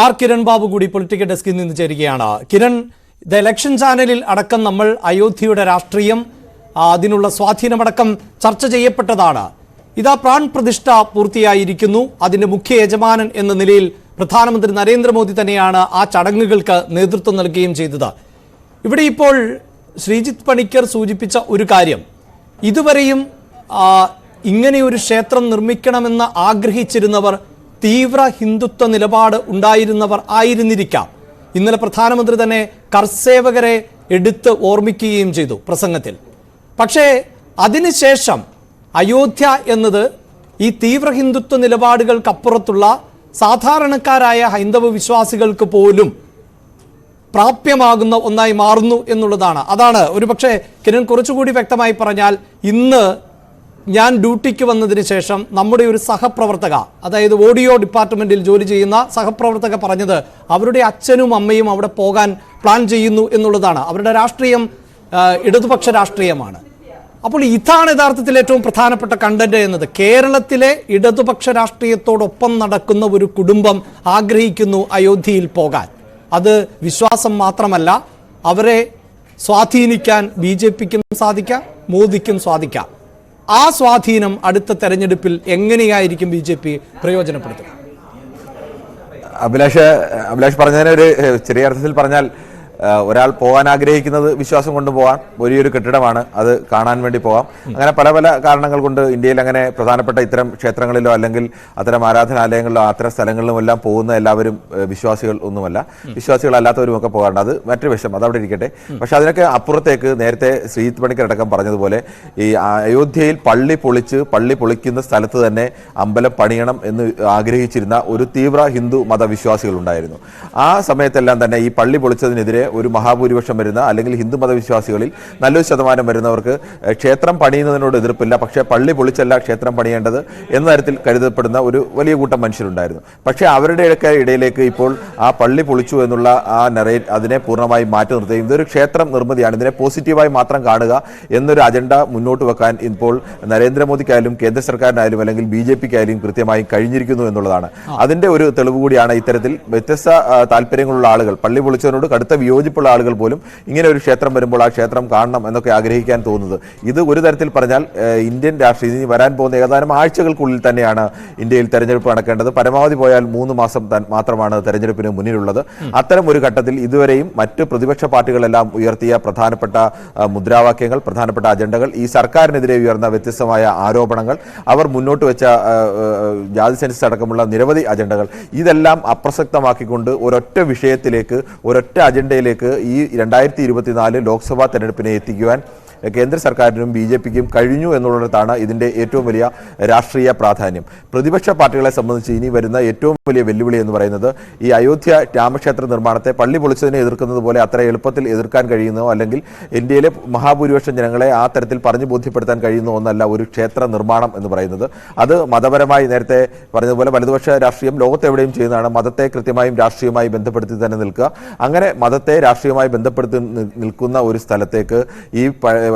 R Kiran Babu കൂടി political ഡെസ്കിൽ നിന്ന് ചേരുകയാണ്. കിരൺ, ദ ഇലക്ഷൻ ചാനലിൽ അടക്കം നമ്മൾ അയോധ്യയുടെ രാഷ്ട്രീയം, അതിനുള്ള സ്വാധീനമടക്കം ചർച്ച ചെയ്യപ്പെട്ടതാണ്. ഇതാ പ്രാൺ പ്രതിഷ്ഠ പൂർത്തിയായിരിക്കുന്നു. അതിന്റെ മുഖ്യ യജമാനൻ എന്ന നിലയിൽ പ്രധാനമന്ത്രി നരേന്ദ്രമോദി തന്നെയാണ് ആ ചടങ്ങുകൾക്ക് നേതൃത്വം നൽകുകയും ചെയ്തത്. ഇവിടെ ഇപ്പോൾ ശ്രീജിത്ത് പണിക്കർ സൂചിപ്പിച്ച ഒരു കാര്യം, ഇതുവരെയും ഇങ്ങനെയൊരു ക്ഷേത്രം നിർമ്മിക്കണമെന്ന് ആഗ്രഹിച്ചിരുന്നവർ തീവ്ര ഹിന്ദുത്വ നിലപാട് ഉണ്ടായിരുന്നവർ ആയിരുന്നിരിക്കാം. ഇന്നലെ പ്രധാനമന്ത്രി തന്നെ കർസേവകരെ എടുത്ത് ഓർമ്മിക്കുകയും ചെയ്തു പ്രസംഗത്തിൽ. പക്ഷേ അതിനുശേഷം അയോധ്യ എന്നത് ഈ തീവ്ര ഹിന്ദുത്വ നിലപാടുകൾക്കപ്പുറത്തുള്ള സാധാരണക്കാരായ ഹൈന്ദവ വിശ്വാസികൾക്ക് പോലും പ്രാപ്യമാകുന്ന ഒന്നായി മാറുന്നു എന്നുള്ളതാണ്. അതാണ് ഒരുപക്ഷെ കിരൺ കുറച്ചുകൂടി വ്യക്തമായി പറഞ്ഞാൽ, ഇന്ന് ഞാൻ ഡ്യൂട്ടിക്ക് വന്നതിന് ശേഷം നമ്മുടെ ഒരു സഹപ്രവർത്തക, അതായത് ഓഡിയോ ഡിപ്പാർട്ട്മെന്റിൽ ജോലി ചെയ്യുന്ന സഹപ്രവർത്തക പറഞ്ഞത് അവരുടെ അച്ഛനും അമ്മയും അവിടെ പോകാൻ പ്ലാൻ ചെയ്യുന്നു എന്നുള്ളതാണ്. അവരുടെ രാഷ്ട്രീയം ഇടതുപക്ഷ രാഷ്ട്രീയമാണ്. അപ്പോൾ ഇതാണ് യഥാർത്ഥത്തിൽ ഏറ്റവും പ്രധാനപ്പെട്ട കണ്ടന്റ് എന്നത്. കേരളത്തിലെ ഇടതുപക്ഷ രാഷ്ട്രീയത്തോടൊപ്പം നടക്കുന്ന ഒരു കുടുംബം ആഗ്രഹിക്കുന്നു അയോധ്യയിൽ പോകാൻ. അത് വിശ്വാസം മാത്രമല്ല, അവരെ സ്വാധീനിക്കാൻ BJPക്കും സാധിക്കാം, മോദിക്കും സാധിക്കാം. ആ സ്വാധീനം അടുത്ത തെരഞ്ഞെടുപ്പിൽ എങ്ങനെയായിരിക്കും BJP പ്രയോജനപ്പെടുത്തുക? അഭിലാഷ് പറഞ്ഞതിന് ഒരു ചെറിയ അർത്ഥത്തിൽ പറഞ്ഞാൽ, ഒരാൾ പോകാൻ ആഗ്രഹിക്കുന്നത് വിശ്വാസം കൊണ്ട് പോകാൻ, വലിയൊരു കെട്ടിടമാണ്, അത് കാണാൻ വേണ്ടി പോകാം. അങ്ങനെ പല പല കാരണങ്ങൾ കൊണ്ട് ഇന്ത്യയിൽ അങ്ങനെ പ്രധാനപ്പെട്ട ഇത്തരം ക്ഷേത്രങ്ങളിലോ അല്ലെങ്കിൽ അത്തരം ആരാധനാലയങ്ങളിലോ അത്തരം സ്ഥലങ്ങളിലും എല്ലാം പോകുന്ന എല്ലാവരും വിശ്വാസികൾ ഒന്നുമല്ല, വിശ്വാസികളല്ലാത്തവരും ഒക്കെ പോകാറുണ്ട്. അത് മറ്റൊരു വിഷയം, അതവിടെ ഇരിക്കട്ടെ. പക്ഷെ അതിനൊക്കെ അപ്പുറത്തേക്ക് നേരത്തെ ശ്രീജിത്ത് പണിക്കർ അടക്കം പറഞ്ഞതുപോലെ ഈ അയോധ്യയിൽ പള്ളി പൊളിക്കുന്ന സ്ഥലത്ത് തന്നെ അമ്പലം പണിയണം എന്ന് ആഗ്രഹിച്ചിരുന്ന ഒരു തീവ്ര ഹിന്ദു മതവിശ്വാസികൾ ഉണ്ടായിരുന്നു. ആ സമയത്തെല്ലാം തന്നെ ഈ പള്ളി പൊളിച്ചതിനെതിരെ ഒരു മഹാഭൂരിപക്ഷം വരുന്ന അല്ലെങ്കിൽ ഹിന്ദു മതവിശ്വാസികളിൽ നല്ലൊരു ശതമാനം വരുന്നവർക്ക് ക്ഷേത്രം പണിയുന്നതിനോട് എതിർപ്പില്ല, പക്ഷേ പള്ളി പൊളിച്ചല്ല ക്ഷേത്രം പണിയേണ്ടത് എന്ന തരത്തിൽ കരുതപ്പെടുന്ന ഒരു വലിയ കൂട്ടം മനുഷ്യരുണ്ടായിരുന്നു. പക്ഷേ അവരുടെയൊക്കെ ഇടയിലേക്ക് ഇപ്പോൾ ആ പള്ളി പൊളിച്ചു എന്നുള്ള ആ അതിനെ പൂർണ്ണമായി മാറ്റി നിർത്തുകയും ഇതൊരു ക്ഷേത്രം നിർമ്മിതിയാണ്, ഇതിനെ പോസിറ്റീവായി മാത്രം കാണുക എന്നൊരു അജണ്ട മുന്നോട്ട് വെക്കാൻ ഇപ്പോൾ നരേന്ദ്രമോദിക്കായാലും കേന്ദ്ര സർക്കാരിനായാലും അല്ലെങ്കിൽ BJPക്കായാലും കൃത്യമായി കഴിഞ്ഞിരിക്കുന്നു എന്നുള്ളതാണ്. അതിന്റെ ഒരു തെളിവ് കൂടിയാണ് ഇത്തരത്തിൽ വ്യത്യസ്ത താല്പര്യങ്ങളുള്ള ആളുകൾ, പള്ളി പൊളിച്ചതിനോട് കടുത്ത വിയോജിപ്പുള്ള ആളുകൾ പോലും ഇങ്ങനെ ഒരു ക്ഷേത്രം വരുമ്പോൾ ആ ക്ഷേത്രം കാണണം എന്നൊക്കെ ആഗ്രഹിക്കാൻ തോന്നുന്നത്. ഇത് ഒരു തരത്തിൽ പറഞ്ഞാൽ ഇന്ത്യൻ രാഷ്ട്രീയത്തിൽ വരാൻ പോകുന്ന ഏതാനും ആഴ്ചകൾക്കുള്ളിൽ തന്നെയാണ് ഇന്ത്യയിൽ തെരഞ്ഞെടുപ്പ് നടക്കേണ്ടത്. പരമാവധി പോയാൽ 3 മാസം മാത്രമാണ് തെരഞ്ഞെടുപ്പിന് മുന്നിലുള്ളത്. അത്തരം ഒരു ഘട്ടത്തിൽ ഇതുവരെയും മറ്റ് പ്രതിപക്ഷ പാർട്ടികളെല്ലാം ഉയർത്തിയ പ്രധാനപ്പെട്ട മുദ്രാവാക്യങ്ങൾ, പ്രധാനപ്പെട്ട അജണ്ടകൾ, ഈ സർക്കാരിനെതിരെ ഉയർന്ന വ്യത്യസ്തമായ ആരോപണങ്ങൾ, അവർ മുന്നോട്ട് വെച്ച ജാതി സെൻസസ് അടക്കമുള്ള നിരവധി അജണ്ടകൾ, ഇതെല്ലാം അപ്രസക്തമാക്കിക്കൊണ്ട് ഒരൊറ്റ വിഷയത്തിലേക്ക്, ഒരൊറ്റ അജണ്ടയിലേക്ക് ഈ 2024 ലോക്സഭാ തെരഞ്ഞെടുപ്പിനെ എത്തിക്കുവാൻ കേന്ദ്ര സർക്കാരിനും BJPക്കും കഴിഞ്ഞു എന്നുള്ളിടത്താണ് ഇതിൻ്റെ ഏറ്റവും വലിയ രാഷ്ട്രീയ പ്രാധാന്യം. പ്രതിപക്ഷ പാർട്ടികളെ സംബന്ധിച്ച് ഇനി വരുന്ന ഏറ്റവും വലിയ വെല്ലുവിളി എന്ന് പറയുന്നത് ഈ അയോധ്യ രാമക്ഷേത്ര നിർമ്മാണത്തെ പള്ളി പൊളിച്ചതിനെ എതിർക്കുന്നത് പോലെ അത്ര എളുപ്പത്തിൽ എതിർക്കാൻ കഴിയുന്നോ അല്ലെങ്കിൽ ഇന്ത്യയിലെ മഹാഭൂരിപക്ഷം ജനങ്ങളെ ആ തരത്തിൽ പറഞ്ഞു ബോധ്യപ്പെടുത്താൻ കഴിയുന്ന ഒന്നല്ല ഒരു ക്ഷേത്ര നിർമ്മാണം എന്ന് പറയുന്നത്. അത് മതപരമായി നേരത്തെ പറഞ്ഞതുപോലെ വലതുപക്ഷ രാഷ്ട്രീയം ലോകത്തെവിടെയും ചെയ്യുന്നതാണ്. മതത്തെ കൃത്യമായും രാഷ്ട്രീയമായി ബന്ധപ്പെടുത്തി തന്നെ നിൽക്കുക. അങ്ങനെ മതത്തെ രാഷ്ട്രീയമായി ബന്ധപ്പെടുത്തി നിൽക്കുന്ന ഒരു സ്ഥലത്തേക്ക് ഈ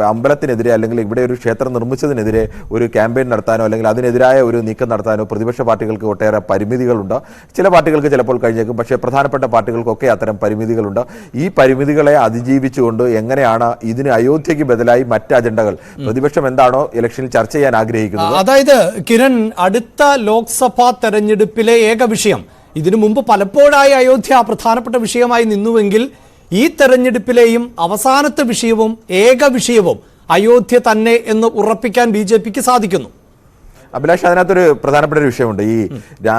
അമ്പലത്തിനെതിരെ അല്ലെങ്കിൽ ഇവിടെ ഒരു ക്ഷേത്രം നിർമ്മിച്ചതിനെതിരെ ഒരു ക്യാമ്പയിൻ നടത്താനോ അല്ലെങ്കിൽ അതിനെതിരായ ഒരു നീക്കം നടത്താനോ പ്രതിപക്ഷ പാർട്ടികൾക്ക് ഒട്ടേറെ പരിമിതികളുണ്ട്. ചില പാർട്ടികൾക്ക് ചിലപ്പോൾ കഴിഞ്ഞേക്കും, പക്ഷേ പ്രധാനപ്പെട്ട പാർട്ടികൾക്കൊക്കെ അത്തരം പരിമിതികളുണ്ട്. ഈ പരിമിതികളെ അതിജീവിച്ചുകൊണ്ട് എങ്ങനെയാണ് ഇതിന് അയോധ്യയ്ക്ക് ബദലായി മറ്റ് അജണ്ടകൾ പ്രതിപക്ഷം എന്താണോ ഇലക്ഷനിൽ ചർച്ച ചെയ്യാൻ ആഗ്രഹിക്കുന്നത്? അതായത് കിരൺ, അടുത്ത ലോക്സഭാ തെരഞ്ഞെടുപ്പിലെ ഏക വിഷയം, ഇതിനു മുമ്പ് പലപ്പോഴായി അയോധ്യ പ്രധാനപ്പെട്ട വിഷയമായി നിന്നുവെങ്കിൽ ഈ തെരഞ്ഞെടുപ്പിലെയും അവസാനത്തെ വിഷയവും ഏക വിഷയവും അയോധ്യ തന്നെ എന്ന് ഉറപ്പിക്കാൻ BJPക്ക് സാധിക്കുന്നു. അഭിലാഷ്, അതിനകത്തൊരു പ്രധാനപ്പെട്ട ഒരു വിഷയമുണ്ട്. ഈ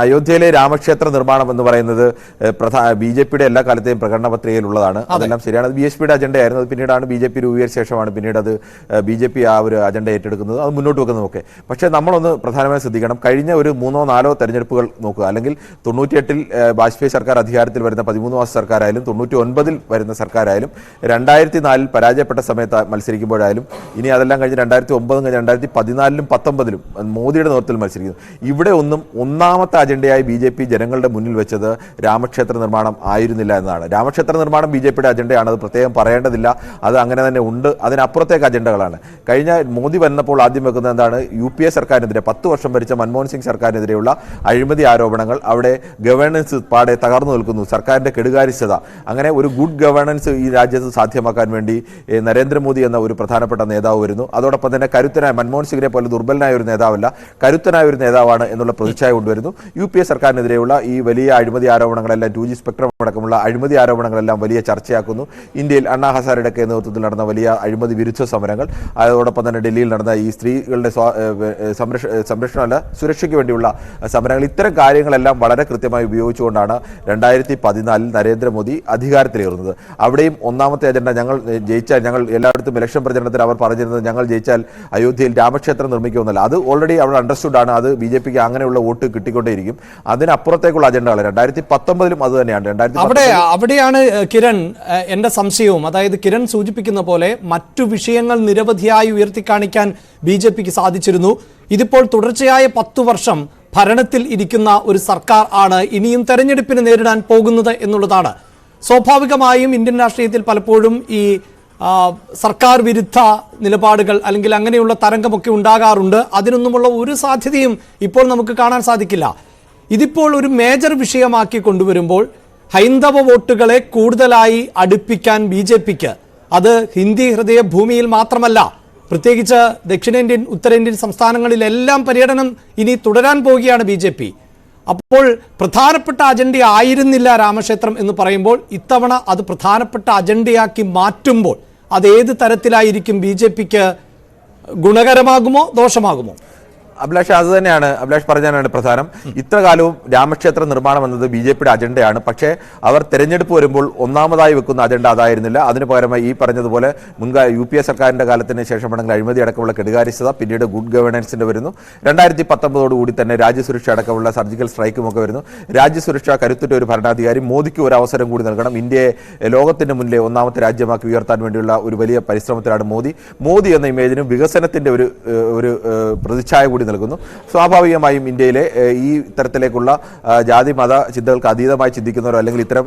അയോധ്യയിലെ രാമക്ഷേത്ര നിർമ്മാണം എന്ന് പറയുന്നത് BJPയുടെ എല്ലാ കാലത്തെയും പ്രകടന പത്രികയിലുള്ളതാണ്. അതെല്ലാം ശരിയാണ്. അത് BSPയുടെ അജണ്ടയായിരുന്നു. അത് പിന്നീടാണ് BJP രൂപീകരിച്ച ശേഷമാണ് പിന്നീട് അത് BJP ആ ഒരു അജണ്ട ഏറ്റെടുക്കുന്നത്, അത് മുന്നോട്ട് വെക്കുന്നതൊക്കെ. പക്ഷേ നമ്മളൊന്ന് പ്രധാനമായി ശ്രദ്ധിക്കണം, കഴിഞ്ഞ ഒരു 3-4 തെരഞ്ഞെടുപ്പുകൾ നോക്കുക, അല്ലെങ്കിൽ 98-ൽ വാജ്പേയി സർക്കാർ അധികാരത്തിൽ വരുന്ന 13 മാസ സർക്കാരായാലും 99-ൽ വരുന്ന സർക്കാരായാലും 2004-ൽ പരാജയപ്പെട്ട സമയത്ത് മത്സരിക്കുമ്പോഴായാലും ഇനി അതെല്ലാം കഴിഞ്ഞ് 2009 കഴിഞ്ഞ് 2014-ലും 2019-ലും മോദി മോദിയുടെ നേതൃത്വത്തിൽ മത്സരിക്കുന്നു. ഇവിടെ ഒന്നാമത്തെ അജണ്ടയായി BJP ജനങ്ങളുടെ മുന്നിൽ വെച്ചത് രാമക്ഷേത്ര നിർമ്മാണം ആയിരുന്നില്ല എന്നതാണ്. രാമക്ഷേത്ര നിർമ്മാണം BJPയുടെ അജണ്ടയാണ്, അത് പ്രത്യേകം പറയേണ്ടതില്ല, അത് അങ്ങനെ തന്നെ ഉണ്ട്. അതിനപ്പുറത്തേക്ക് അജണ്ടകളാണ്. കഴിഞ്ഞ മോദി വന്നപ്പോൾ ആദ്യം വെക്കുന്നത് എന്താണ്? UPA സർക്കാരിനെതിരെ 10 വർഷം ഭരിച്ച മൻമോഹൻ സിംഗ് സർക്കാരിനെതിരെയുള്ള അഴിമതി ആരോപണങ്ങൾ. അവിടെ ഗവേണൻസ് പാടെ തകർന്നു നിൽക്കുന്നു, സർക്കാരിന്റെ കെടുകാര്യസ്ഥത. അങ്ങനെ ഒരു ഗുഡ് ഗവേണൻസ് ഈ രാജ്യത്ത് സാധ്യമാക്കാൻ വേണ്ടി നരേന്ദ്രമോദി എന്ന ഒരു പ്രധാനപ്പെട്ട നേതാവ് വരുന്നു. അതോടൊപ്പം തന്നെ കരുത്തനായ, മൻമോഹൻ സിംഗിനെ പോലെ ദുർബലനായ ഒരു നേതാവല്ല, കരുത്തനായ ഒരു നേതാവാണ് എന്നുള്ള പ്രതിച്ഛായ കൊണ്ടുവരുന്നു. UPA സർക്കാരിനെതിരെയുള്ള ഈ വലിയ അഴിമതി ആരോപണങ്ങളെല്ലാം, 2G സ്പെക്ട്രം അടക്കമുള്ള അഴിമതി ആരോപണങ്ങളെല്ലാം വലിയ ചർച്ചയാക്കുന്നു. ഇന്ത്യയിൽ അണ്ണാ ഹസാരെയുടെ നേതൃത്വത്തിൽ നടന്ന വലിയ അഴിമതി വിരുദ്ധ സമരങ്ങൾ, അതോടൊപ്പം തന്നെ ഡൽഹിയിൽ നടന്ന ഈ സ്ത്രീകളുടെ സംരക്ഷണമല്ല സുരക്ഷയ്ക്ക് വേണ്ടിയുള്ള സമരങ്ങൾ, ഇത്തരം കാര്യങ്ങളെല്ലാം വളരെ കൃത്യമായി ഉപയോഗിച്ചുകൊണ്ടാണ് 2014 നരേന്ദ്രമോദി അധികാരത്തിലേറുന്നത്. അവിടെയും ഒന്നാമത്തെ അജണ്ട, ഞങ്ങൾ ജയിച്ചാൽ, ഞങ്ങൾ എല്ലായിടത്തും ഇലക്ഷൻ പ്രചരണത്തിൽ അവർ പറഞ്ഞിരുന്നത് ഞങ്ങൾ ജയിച്ചാൽ അയോധ്യയിൽ രാമക്ഷേത്രം നിർമ്മിക്കുമെന്നല്ല. അത് ഓൾറെഡി അവിടെ അണ്ടർസ്റ്റുഡ് ആണ്. അത് BJPക്ക് അങ്ങനെയുള്ള വോട്ട് കിട്ടിക്കൊണ്ടേയിരിക്കും. അതിനപ്പുറത്തേക്കുള്ള അജണ്ടകൾ 2019 അത് തന്നെയാണ്. അവിടെയാണ് കിരൺ എന്റെ സംശയവും. അതായത് കിരൺ സൂചിപ്പിക്കുന്ന പോലെ മറ്റു വിഷയങ്ങൾ നിരവധിയായി ഉയർത്തിക്കാണിക്കാൻ BJPക്ക് സാധിച്ചിരുന്നു. ഇതിപ്പോൾ തുടർച്ചയായ 10 വർഷം ഭരണത്തിൽ ഇരിക്കുന്ന ഒരു സർക്കാർ ആണ് ഇനിയും തെരഞ്ഞെടുപ്പിന് നേരിടാൻ പോകുന്നത് എന്നുള്ളതാണ്. സ്വാഭാവികമായും ഇന്ത്യൻ രാഷ്ട്രീയത്തിൽ പലപ്പോഴും ഈ സർക്കാർ വിരുദ്ധ നിലപാടുകൾ അല്ലെങ്കിൽ അങ്ങനെയുള്ള തരംഗമൊക്കെ ഉണ്ടാകാറുണ്ട്. അതിനൊന്നുമുള്ള ഒരു സാധ്യതയും ഇപ്പോൾ നമുക്ക് കാണാൻ സാധിക്കില്ല. ഇതിപ്പോൾ ഒരു മേജർ വിഷയമാക്കി കൊണ്ടുവരുമ്പോൾ ഹൈന്ദവ വോട്ടുകളെ കൂടുതലായി അടുപ്പിക്കാൻ BJPക്ക്, അത് ഹിന്ദി ഹൃദയ ഭൂമിയിൽ മാത്രമല്ല, പ്രത്യേകിച്ച് ദക്ഷിണേന്ത്യൻ ഉത്തരേന്ത്യൻ സംസ്ഥാനങ്ങളിലെല്ലാം പര്യടനം ഇനി തുടരാൻ പോവുകയാണ് BJP. അപ്പോൾ പ്രധാനപ്പെട്ട അജണ്ട ആയിരുന്നില്ല രാമക്ഷേത്രം എന്ന് പറയുമ്പോൾ ഇത്തവണ അത് പ്രധാനപ്പെട്ട അജണ്ടയാക്കി മാറ്റുമ്പോൾ അത് ഏത് തരത്തിലായിരിക്കും? BJPക്ക് ഗുണകരമാകുമോ ദോഷമാകുമോ? അഭിലാഷ്, അത് തന്നെയാണ് അഭിലാഷ് പറഞ്ഞാണ് പ്രധാനം. ഇത്ര കാലവും രാമക്ഷേത്ര നിർമ്മാണം എന്നത് BJPയുടെ അജണ്ടയാണ്. പക്ഷേ അവർ തെരഞ്ഞെടുപ്പ് വരുമ്പോൾ ഒന്നാമതായി വെക്കുന്ന അജണ്ട അതായിരുന്നില്ല. അതിന് പകരമായി ഈ പറഞ്ഞതുപോലെ UPA സർക്കാരിന്റെ കാലത്തിന് ശേഷമാണെങ്കിൽ അഴിമതി അടക്കമുള്ള കെടുകാര്യസ്ഥത, പിന്നീട് ഗുഡ് ഗവേണൻസിന്റെ വരുന്നു. 2019 തന്നെ രാജ്യസുരക്ഷ അടക്കമുള്ള സർജിക്കൽ സ്ട്രൈക്കും ഒക്കെ വരുന്നു. രാജ്യസുരക്ഷ കരുത്തുറ്റ ഒരു ഭരണാധികാരി, മോദിക്ക് ഒരു അവസരം കൂടി നൽകണം, ഇന്ത്യയെ ലോകത്തിന്റെ മുന്നിലെ ഒന്നാമത്തെ രാജ്യമാക്കി ഉയർത്താൻ വേണ്ടിയുള്ള ഒരു വലിയ പരിശ്രമത്തിലാണ് മോദി എന്ന ഇമേജിനും വികസനത്തിന്റെ ഒരു പ്രതിച്ഛായ കൂടി നൽകുന്നു. സ്വാഭാവികമായും ഇന്ത്യയിലെ ഈ തരത്തിലേക്കുള്ള ജാതി മത ചിന്തകൾക്ക് അതീതമായി ചിന്തിക്കുന്നവരോ അല്ലെങ്കിൽ ഇത്തരം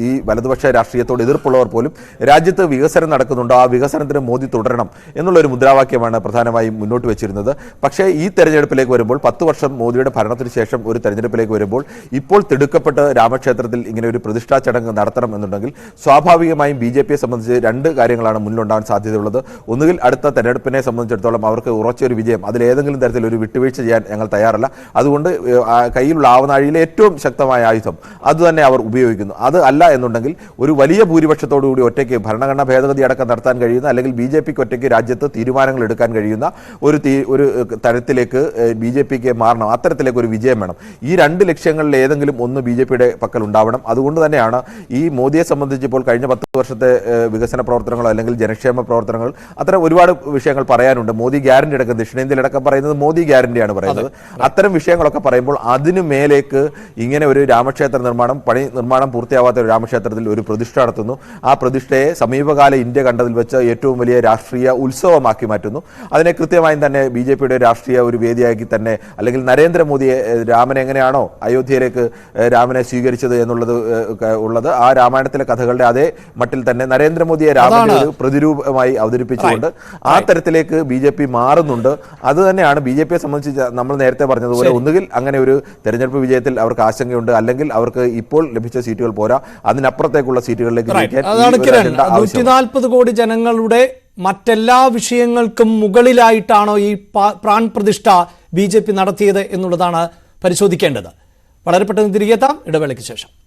ഈ വലതുപക്ഷ രാഷ്ട്രീയത്തോട് എതിർപ്പുള്ളവർ പോലും രാജ്യത്ത് വികസനം നടക്കുന്നുണ്ടോ, ആ വികസനത്തിന് മോദി തുടരണം എന്നുള്ളൊരു മുദ്രാവാക്യമാണ് പ്രധാനമായും മുന്നോട്ട് വെച്ചിരുന്നത്. പക്ഷേ ഈ തെരഞ്ഞെടുപ്പിലേക്ക് വരുമ്പോൾ, 10 വർഷം മോദിയുടെ ഭരണത്തിന് ശേഷം ഒരു തെരഞ്ഞെടുപ്പിലേക്ക് വരുമ്പോൾ, ഇപ്പോൾ തിടുക്കപ്പെട്ട് രാമക്ഷേത്രത്തിൽ ഇങ്ങനെ ഒരു പ്രതിഷ്ഠാ ചടങ്ങ് നടത്തണം എന്നുണ്ടെങ്കിൽ സ്വാഭാവികമായും BJPയെ സംബന്ധിച്ച് 2 കാര്യങ്ങളാണ് മുന്നിലുണ്ടാകാൻ സാധ്യതയുള്ളത്. ഒന്നുകിൽ അടുത്ത തെരഞ്ഞെടുപ്പിനെ സംബന്ധിച്ചിടത്തോളം അവർക്ക് ഉറച്ചൊരു വിജയം, അതിലേതെങ്കിലും ഒരു വിട്ടുവീഴ്ച ചെയ്യാൻ ഞങ്ങൾ തയ്യാറല്ല. അതുകൊണ്ട് കയ്യിലുള്ള ആവനാഴിയിലെ ഏറ്റവും ശക്തമായ ആയുധം അത് തന്നെ അവർ ഉപയോഗിക്കുന്നു. അത് അല്ല എന്നുണ്ടെങ്കിൽ ഒരു വലിയ ഭൂരിപക്ഷത്തോടുകൂടി ഒറ്റയ്ക്ക് ഭരണഘടനാ ഭേദഗതി അടക്കം നടത്താൻ കഴിയുന്ന, അല്ലെങ്കിൽ BJPക്ക് ഒറ്റയ്ക്ക് രാജ്യത്ത് തീരുമാനങ്ങൾ എടുക്കാൻ കഴിയുന്ന ഒരു തരത്തിലേക്ക് BJPക്ക് മാറണം. അത്തരത്തിലേക്ക് ഒരു വിജയം വേണം. ഈ 2 ലക്ഷ്യങ്ങളിൽ ഏതെങ്കിലും ഒന്ന് BJPയുടെ പക്കൽ ഉണ്ടാവണം. അതുകൊണ്ട് തന്നെയാണ് ഈ മോദിയെ സംബന്ധിച്ച് ഇപ്പോൾ കഴിഞ്ഞ 10 വർഷത്തെ വികസന പ്രവർത്തനങ്ങളോ അല്ലെങ്കിൽ ജനക്ഷേമ പ്രവർത്തനങ്ങൾ, അത്തരം ഒരുപാട് വിഷയങ്ങൾ പറയാനുണ്ട്. മോദി ഗ്യാരണ്ടി അടക്കം ദക്ഷിണേന്ത്യയിലടക്കം പറയുന്നത് മോദി ഗ്യാരണ്ടിയാണ് പറയുന്നത്. അത്തരം വിഷയങ്ങളൊക്കെ പറയുമ്പോൾ അതിനു മേലേക്ക് ഇങ്ങനെ ഒരു രാമക്ഷേത്ര നിർമ്മാണം പൂർത്തിയാവാത്ത ഒരു രാമക്ഷേത്രത്തിൽ ഒരു പ്രതിഷ്ഠ നടത്തുന്നു. ആ പ്രതിഷ്ഠയെ സമീപകാല ഇന്ത്യ കണ്ടതിൽ വെച്ച് ഏറ്റവും വലിയ രാഷ്ട്രീയ ഉത്സവമാക്കി മാറ്റുന്നു. അതിനെ കൃത്യമായും തന്നെ BJPയുടെ രാഷ്ട്രീയ ഒരു വേദിയാക്കി തന്നെ, അല്ലെങ്കിൽ നരേന്ദ്രമോദിയെ, രാമനെ എങ്ങനെയാണോ അയോധ്യയിലേക്ക് രാമനെ സ്വീകരിച്ചത് എന്നുള്ളത് ആ രാമായണത്തിലെ കഥകളുടെ അതേ മട്ടിൽ തന്നെ നരേന്ദ്രമോദിയെ രാമന്റെ ഒരു പ്രതിരൂപമായി അവതരിപ്പിച്ചുകൊണ്ട് ആ തരത്തിലേക്ക് BJP മാറുന്നുണ്ട്. അത് തന്നെയാണ് BJPയെ സംബന്ധിച്ച് നമ്മൾ നേരത്തെ പറഞ്ഞതുപോലെ, ഒന്നുകിൽ അങ്ങനെ ഒരു തെരഞ്ഞെടുപ്പ് വിജയത്തിൽ അവർക്ക് ആശങ്കയുണ്ട്, അല്ലെങ്കിൽ അവർക്ക് ഇപ്പോൾ ലഭിച്ച സീറ്റുകൾ പോരാ, അതിനപ്പുറത്തേക്കുള്ള സീറ്റുകളിലേക്ക് 140 കോടി ജനങ്ങളുടെ മറ്റെല്ലാ വിഷയങ്ങൾക്കും മുകളിലായിട്ടാണോ ഈ പ്രാൺ പ്രതിഷ്ഠ BJP നടത്തിയത് എന്നുള്ളതാണ് പരിശോധിക്കേണ്ടത്. വളരെ പെട്ടെന്ന് തിരികെ എത്താം ഇടവേളയ്ക്ക് ശേഷം.